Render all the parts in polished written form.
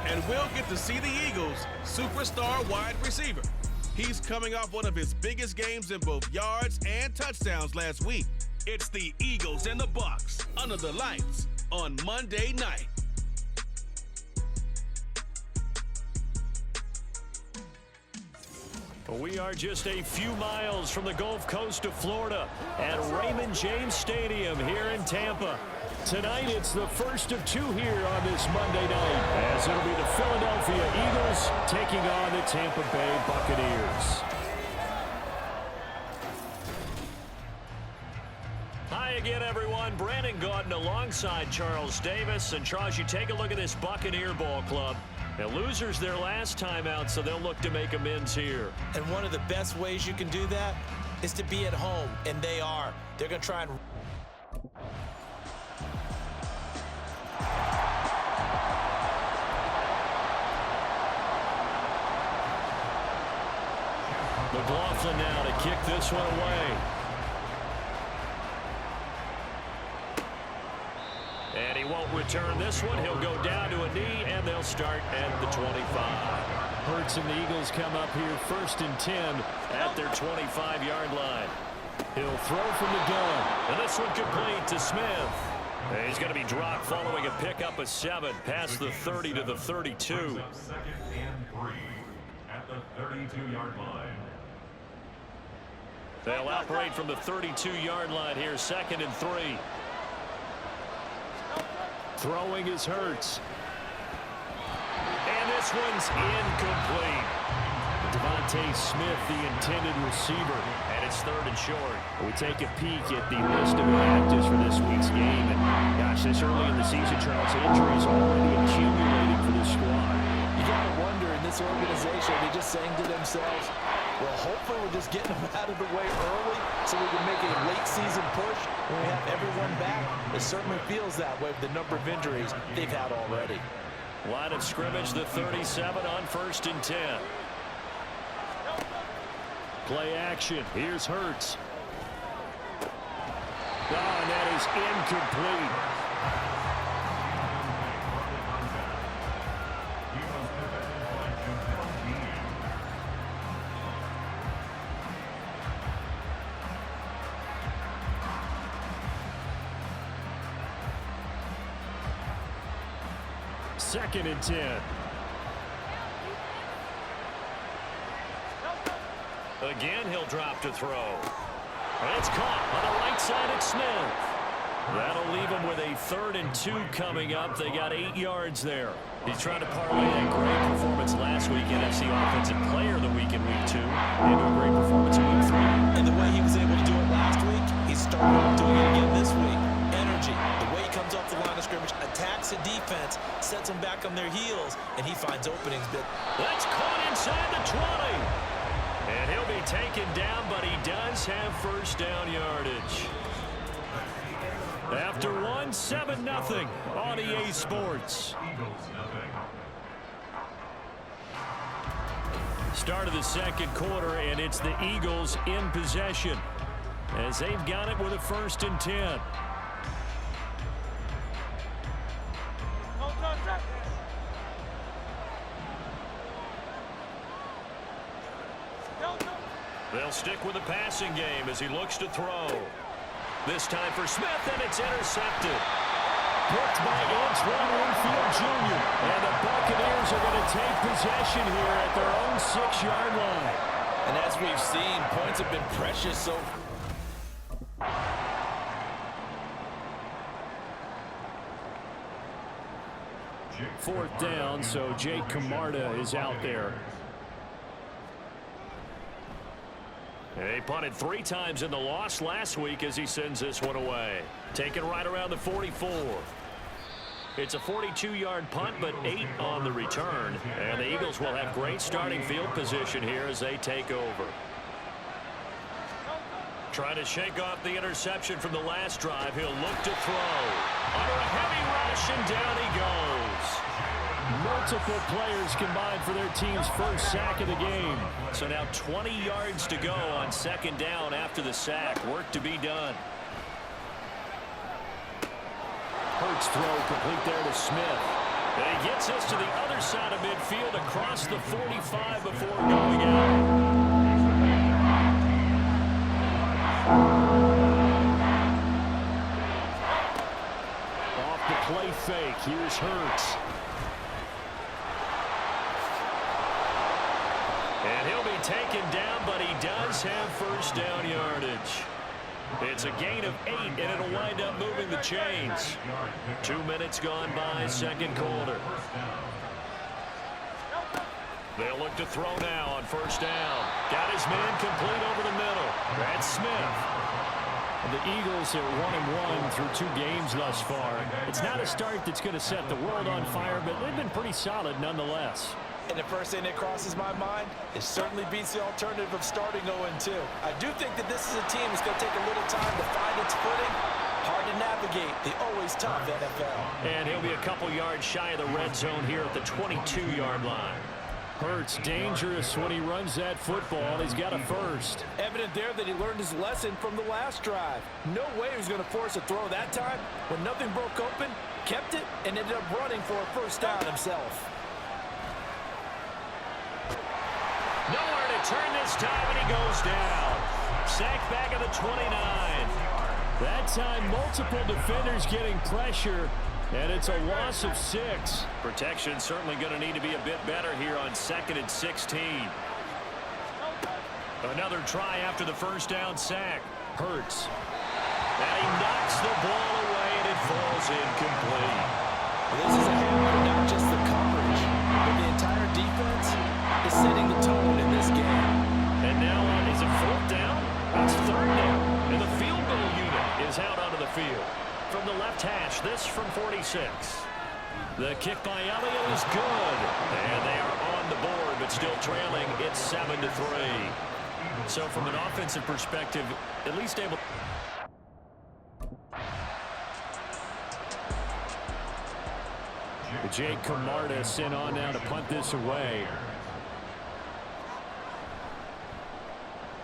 And we'll get to see the Eagles' superstar wide receiver. He's coming off one of his biggest games in both yards and touchdowns last week. It's the Eagles and the Bucs under the lights on Monday night. We are just a few miles from the Gulf Coast of Florida at Raymond James Stadium here in Tampa. Tonight, it's the first of two here on this Monday night, as it'll be the Philadelphia Eagles taking on the Tampa Bay Buccaneers. Hi again, everyone. Brandon Gaudin alongside Charles Davis. And Charles, you take a look at this Buccaneer ball club. Now, losers their last time out, so they'll look to make amends here. And one of the best ways you can do that is to be at home, and they are. They're going to try and... McLaughlin now to kick this one away. And he won't return this one. He'll go down to a knee, and they'll start at the 25. Hurts and the Eagles come up here 1st and 10 at their 25-yard line. He'll throw from the gun. And this one complete to Smith. And he's going to be dropped following a pickup of 7 past the 30 to the 32. 2nd and 3 at the 32-yard line. They'll operate from the 32-yard line here, 2nd and 3. Throwing is Hurts. And this one's incomplete. Devontae Smith, the intended receiver, and it's 3rd and short. We take a peek at the list of inactives for this week's game. And gosh, this early in the season, Charles, injuries already accumulating for this squad. You got to wonder, in this organization, they're just saying to themselves, well, hopefully we're just getting them out of the way early so we can make a late season push when we have everyone back. It certainly feels that way with the number of injuries they've had already. Line of scrimmage, the 37 on 1st and 10. Play action. Here's Hurts. Oh, and that is incomplete. Second and 10. Again, he'll drop to throw. And it's caught on the right side at Smith. That'll leave him with a 3rd and 2 coming up. They got 8 yards there. He's trying to parlay that great performance last week, NFC Offensive Player of the Week in Week 2, into a great performance in Week 3. And the way he was able to do it last week, he's starting off doing it again this week. Energy, the way he comes off the line of scrimmage, attacks the defense, sets them back on their heels, and he finds openings. That's caught inside the 20. And he'll be taken down, but he does have 1st down yardage. After one, 7-0 on EA Sports. Start of the 2nd quarter, and it's the Eagles in possession as they've got it with a 1st and 10. They'll stick with the passing game as he looks to throw. This time for Smith, and it's intercepted. Picked by Antoine Winfield Jr. And the Buccaneers are going to take possession here at their own 6-yard line. And as we've seen, points have been precious so... 4th down, so Jake Camarda is out there. He punted 3 times in the loss last week as he sends this one away. Taken right around the 44. It's a 42-yard punt, but 8 on the return. And the Eagles will have great starting field position here as they take over. Trying to shake off the interception from the last drive. He'll look to throw. Under a heavy rush, and down he goes. Multiple players combined for their team's first sack of the game. So now 20 yards to go on 2nd down after the sack. Work to be done. Hurts throw complete there to Smith. And he gets us to the other side of midfield across the 45 before going out. Play fake. Here's Hurts. And he'll be taken down, but he does have first down yardage. It's a gain of 8, and it'll wind up moving the chains. 2 minutes gone by, second quarter. They'll look to throw now on first down. Got his man complete over the middle. That's Smith. The Eagles are 1-1 through 2 games thus far. It's not a start that's going to set the world on fire, but they've been pretty solid nonetheless. And the first thing that crosses my mind, it certainly beats the alternative of starting 0-2. I do think that this is a team that's going to take a little time to find its footing. Hard to navigate the always tough NFL. And he'll be a couple yards shy of the red zone here at the 22-yard line. Hurts dangerous when he runs that football. He's got a first. Evident there that he learned his lesson from the last drive. No way he was going to force a throw that time. When nothing broke open, kept it, and ended up running for a first down himself. Nowhere to turn this time, and he goes down. Sacked back at the 29. That time, multiple defenders getting pressure. And it's a loss of 6. Protection certainly going to need to be a bit better here on 2nd and 16. Another try after the first down sack. Hurts. And he knocks the ball away, and it falls incomplete. This is a hammer, not just the coverage, but the entire defense is setting the tone in this game. And now, is it 4th down? It's 3rd down. And the field goal unit is out onto the field. From the left hash, this from 46. The kick by Elliott is good. And they are on the board, but still trailing. It's 7-3. So from an offensive perspective, at least able... Jake Camarda sent on now to punt this away.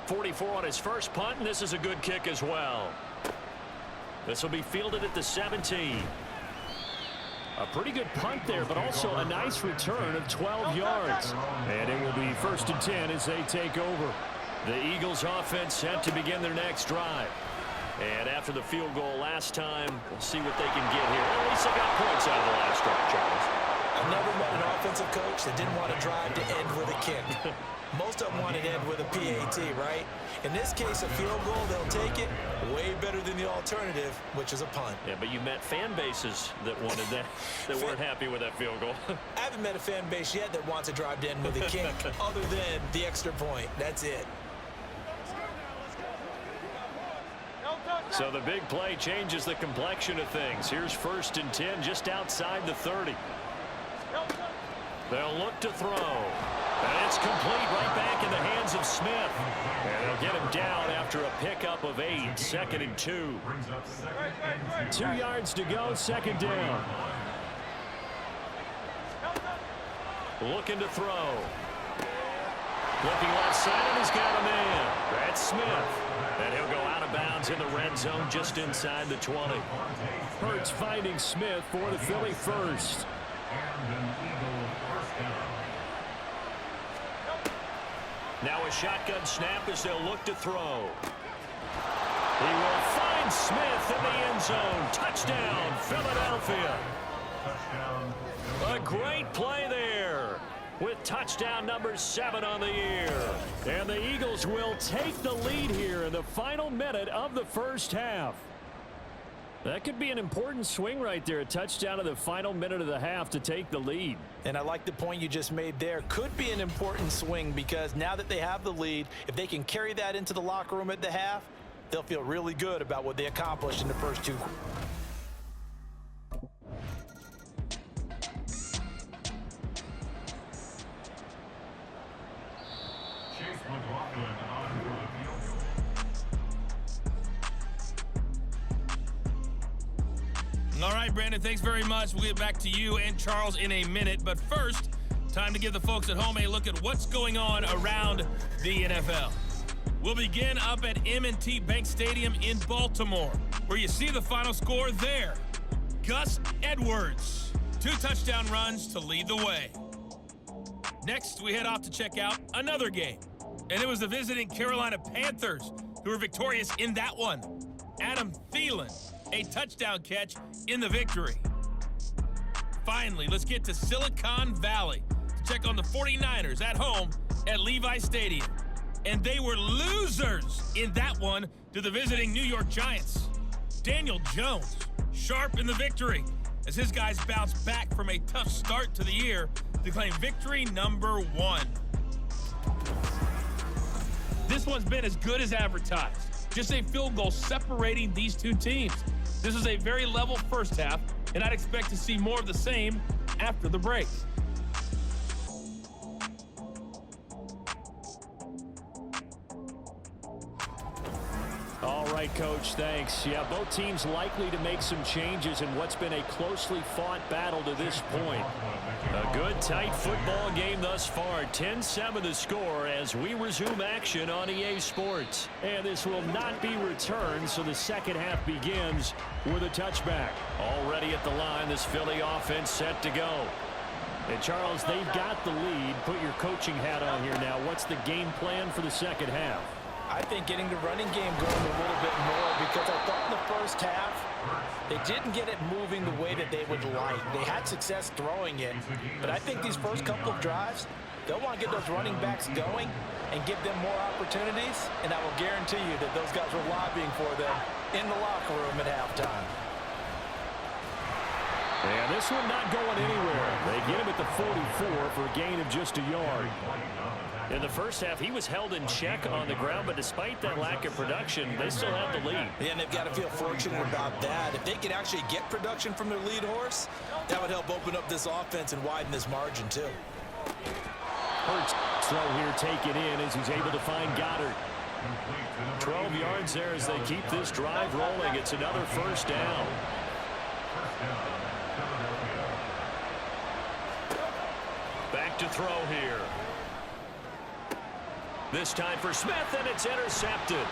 44 on his first punt, and this is a good kick as well. This will be fielded at the 17. A pretty good punt there, but also a nice return of 12 yards. And it will be 1st and 10 as they take over. The Eagles offense set to begin their next drive. And after the field goal last time, we'll see what they can get here. At least they got points out of the last drive, Charles. I've never met an offensive coach that didn't want to drive to end with a kick. Most of them want to end with a PAT, right? In this case, a field goal, they'll take it. Way better than the alternative, which is a punt. Yeah, but you met fan bases that wanted that, that weren't happy with that field goal. I haven't met a fan base yet that wants to drive to end with a kick other than the extra point. That's it. So the big play changes the complexion of things. Here's 1st and 10 just outside the 30. They'll look to throw. And it's complete right back in the hands of Smith. And they'll get him down after a pickup of 8. 2nd and 2. 2 yards to go, 2nd down. Looking to throw. Looking left side, and he's got a man. That's Smith. And he'll go out of bounds in the red zone just inside the 20. Hurts finding Smith for the Philly first. Now a shotgun snap as they'll look to throw. He will find Smith in the end zone. Touchdown, Philadelphia. A great play there with touchdown number 7 on the year. And the Eagles will take the lead here in the final minute of the first half. That could be an important swing right there. A touchdown in the final minute of the half to take the lead. And I like the point you just made there. Could be an important swing because now that they have the lead, if they can carry that into the locker room at the half, they'll feel really good about what they accomplished in the first 2. All right, Brandon, thanks very much. We'll get back to you and Charles in a minute. But first, time to give the folks at home a look at what's going on around the NFL. We'll begin up at M&T Bank Stadium in Baltimore, where you see the final score there. Gus Edwards 2 touchdown runs to lead the way. Next, we head off to check out another game. And it was the visiting Carolina Panthers who were victorious in that one. Adam Thielen, a touchdown catch in the victory. Finally, let's get to Silicon Valley to check on the 49ers at home at Levi Stadium. And they were losers in that one to the visiting New York Giants. Daniel Jones, sharp in the victory as his guys bounced back from a tough start to the year to claim victory number 1. This one's been as good as advertised. Just a field goal separating these two teams. This is a very level first half, and I'd expect to see more of the same after the break. All right, Coach, thanks. Yeah, both teams likely to make some changes in what's been a closely fought battle to this point. A good, tight football game thus far. 10-7 the score as we resume action on EA Sports. And this will not be returned, so the second half begins with a touchback. Already at the line, this Philly offense set to go. And, Charles, they've got the lead. Put your coaching hat on here now. What's the game plan for the second half? I think getting the running game going a little bit more, because I thought in the first half they didn't get it moving the way that they would like. They had success throwing it, but I think these first couple of drives, they'll want to get those running backs going and give them more opportunities, and I will guarantee you that those guys were lobbying for them in the locker room at halftime. And this one not going anywhere. They get him at the 44 for a gain of just a yard. In the first half, he was held in check on the ground, but despite that lack of production, they still have the lead. Yeah, and they've got to feel fortunate about that. If they could actually get production from their lead horse, that would help open up this offense and widen this margin, too. Hurts throw here taken in as he's able to find Goddard. 12 yards there as they keep this drive rolling. It's another first down. Back to throw here. This time for Smith, and it's intercepted.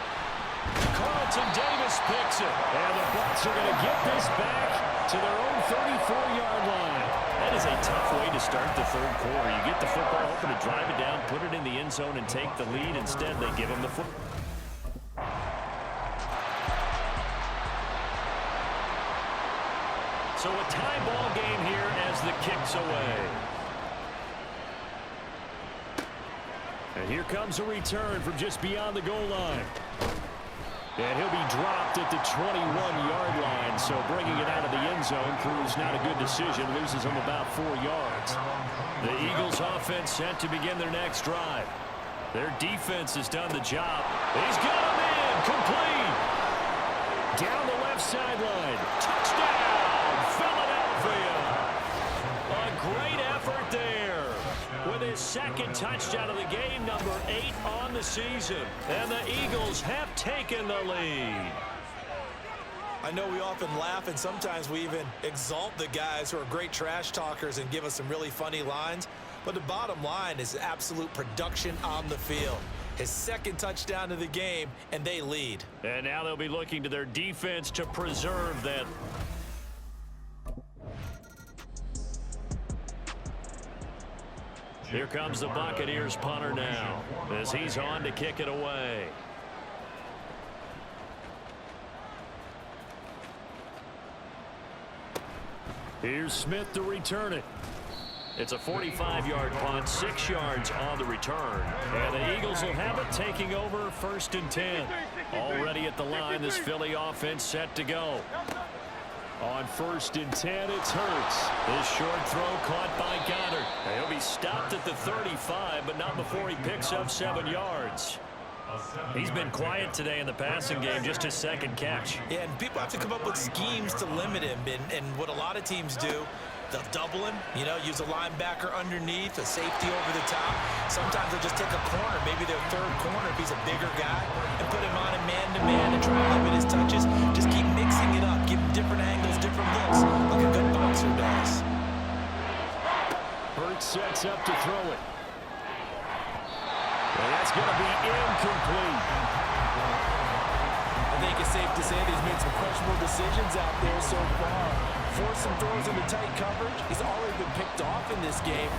Carlton Davis picks it. And the Bucs are going to get this back to their own 34-yard line. That is a tough way to start the third quarter. You get the football, hoping to drive it down, put it in the end zone, and take the lead. Instead, they give him the football. So a tie ball game here as the kick's away. And here comes a return from just beyond the goal line. And he'll be dropped at the 21-yard line. So bringing it out of the end zone proves not a good decision. Loses him about 4 yards. The Eagles offense set to begin their next drive. Their defense has done the job. He's got him in. Complete. Down the left sideline. Touchdown, Philadelphia. A great effort there. With his second touchdown of the game, number 8 on the season. And the Eagles have taken the lead. I know we often laugh, and sometimes we even exalt the guys who are great trash talkers and give us some really funny lines. But the bottom line is absolute production on the field. His second touchdown of the game, and they lead. And now they'll be looking to their defense to preserve that. Here comes the Buccaneers punter now as he's on to kick it away. Here's Smith to return it. It's a 45-yard punt, 6 yards on the return. And the Eagles will have it taking over 1st and 10. Already at the line, this Philly offense set to go. On 1st and 10, it's Hurts. This short throw caught by Goddard. He'll be stopped at the 35, but not before he picks up 7 yards. He's been quiet today in the passing game, just his second catch. Yeah, and people have to come up with schemes to limit him. And what a lot of teams do, they'll double him, use a linebacker underneath, a safety over the top. Sometimes they'll just take a corner, maybe their third corner if he's a bigger guy, and put him on a man-to-man and try to limit his touches. Just keep mixing it up, give him different angles, different looks, like a good boxer does. Hurts sets up to throw it. And that's going to be incomplete. I think it's safe to say that he's made some questionable decisions out there so far. force some throws into tight coverage. He's already been picked off in this game.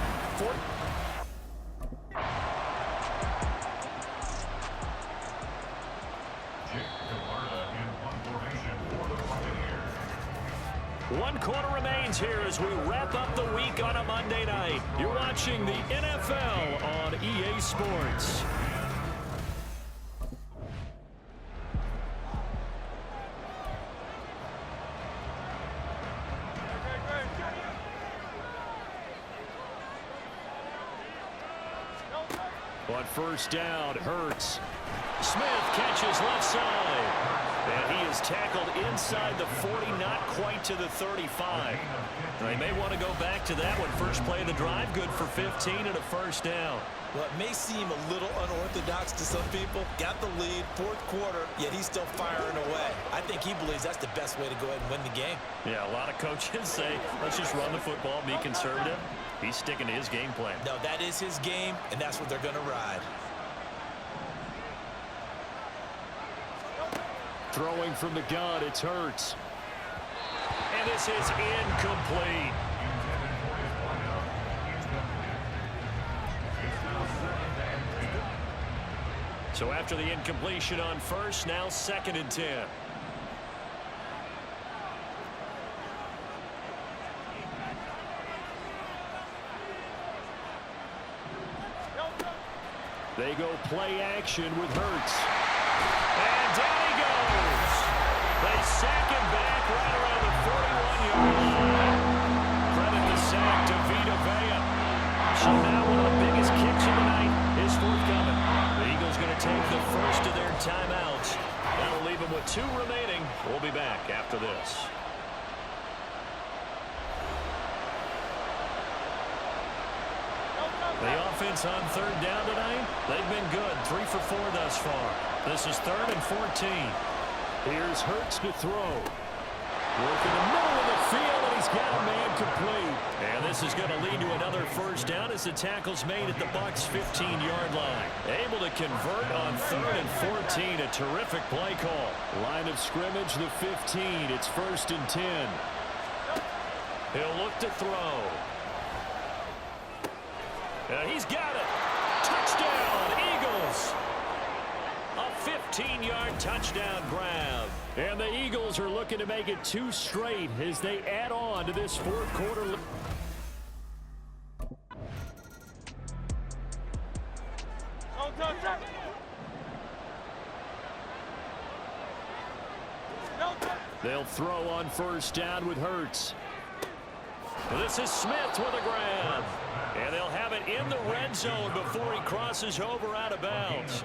One quarter remains here as we wrap up the week on a Monday night. You're watching the NFL on EA Sports. On first down, Hurts. Smith catches left side. And he is tackled inside the 40, not quite to the 35. They may want to go back to that one. First play of the drive, good for 15 and a first down. Well, it may seem a little unorthodox to some people. Got the lead, fourth quarter, yet he's still firing away. I think he believes that's the best way to go ahead and win the game. Yeah, a lot of coaches say, let's just run the football, be conservative. He's sticking to his game plan. No, that is his game, and that's what they're going to ride. Throwing from the gun, it's Hurts. And this is incomplete. So after the incompletion on first, now 2nd and 10. They go play action with Hurts. And down he goes. They sack him back right around the 41-yard line. Credit the sack to Vita Vea. So now one of the biggest kicks of the night is forthcoming. The Eagles going to take the first of their timeouts. That'll leave them with 2 remaining. We'll be back after this. The offense on third down tonight, they've been good. 3 for 4 thus far. This is 3rd and 14. Here's Hurts to throw. Work in the middle of the field, and he's got a man complete. And this is going to lead to another first down as the tackle's made at the Bucs' 15-yard line. Able to convert on 3rd and 14. A terrific play call. Line of scrimmage, the 15. It's 1st and 10. He'll look to throw. He's got it. Touchdown, Eagles. A 15-yard touchdown grab. And the Eagles are looking to make it 2 straight as they add on to this fourth quarter. They'll throw on first down with Hurts. This is Smith with a grab. And they'll have it in the red zone before he crosses over out of bounds.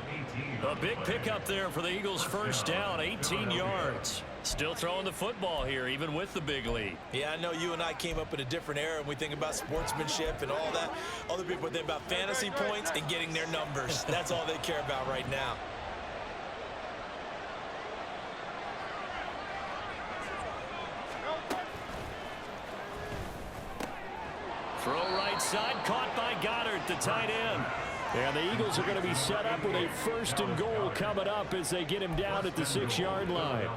A big pickup there for the Eagles' first down, 18 yards. Still throwing the football here, even with the big lead. Yeah, I know you and I came up in a different era, and we think about sportsmanship and all that. Other people think about fantasy points and getting their numbers. That's all they care about right now. Throw right side, caught by Goddard, the tight end. And the Eagles are going to be set up with a 1st and goal coming up as they get him down at the 6-yard line.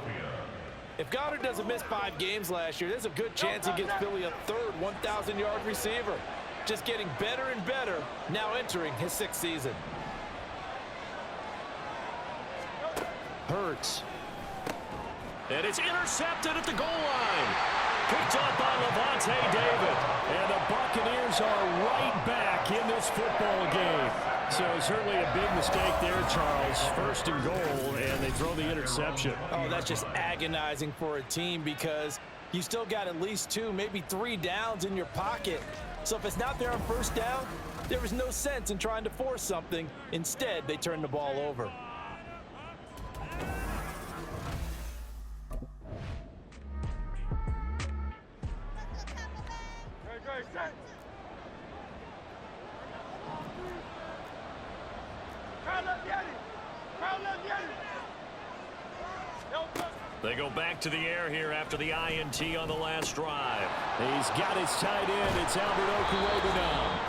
If Goddard doesn't miss 5 games last year, there's a good chance he gets Philly a 3rd 1,000-yard receiver. Just getting better and better, now entering his 6th season. Hurts. And it's intercepted at the goal line. Picked up by Levante David. And the Buccaneers are right back in this football game. So certainly a big mistake there, Charles. 1st and goal, and they throw the interception. Oh, that's just agonizing for a team because you still got at least 2, maybe 3 downs in your pocket. So if it's not there on first down, there was no sense in trying to force something. Instead, they turn the ball over. They go back to the air here after the INT on the last drive. He's got his tight end. It's Albert Okuwebe now.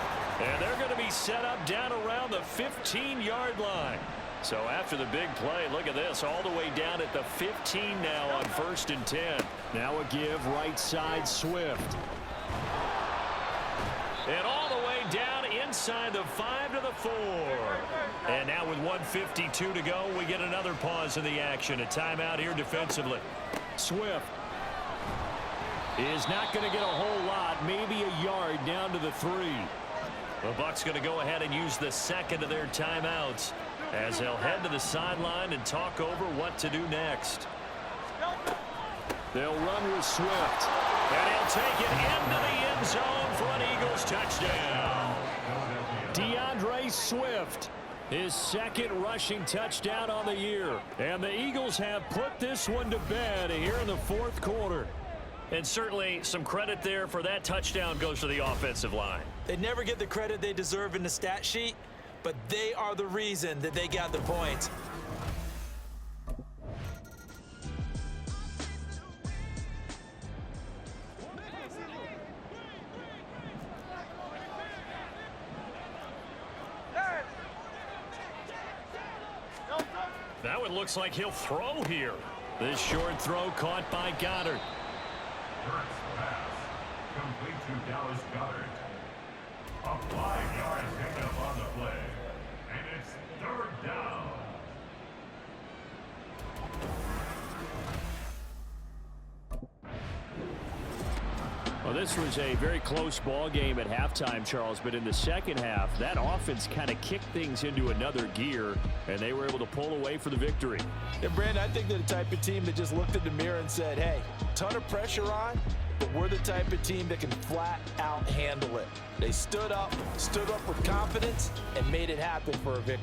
And they're going to be set up down around the 15-yard line. So after the big play, look at this, all the way down at the 15 now on 1st and 10. Now a give right side Swift. And all the way down inside the 5 to the 4. And now with 1:52 to go, we get another pause in the action. A timeout here defensively. Swift is not going to get a whole lot, maybe a yard down to the 3. The Bucs going to go ahead and use the second of their timeouts as they'll head to the sideline and talk over what to do next. They'll run with Swift. And he'll take it into the end zone for an Eagles touchdown. DeAndre Swift, his second rushing touchdown on the year. And the Eagles have put this one to bed here in the 4th quarter. And certainly some credit there for that touchdown goes to the offensive line. They never get the credit they deserve in the stat sheet, but they are the reason that they got the points. That one looks like he'll throw here. This short throw caught by Goddard. Hurts pass. Complete to Dallas Goddard. A 5-yard pickup on the play. And it's 3rd down. Well, this was a very close ball game at halftime, Charles, but in the second half, that offense kind of kicked things into another gear, and they were able to pull away for the victory. And Brandon, I think they're the type of team that just looked in the mirror and said, hey, ton of pressure on, but we're the type of team that can flat out handle it. They stood up with confidence, and made it happen for a victory.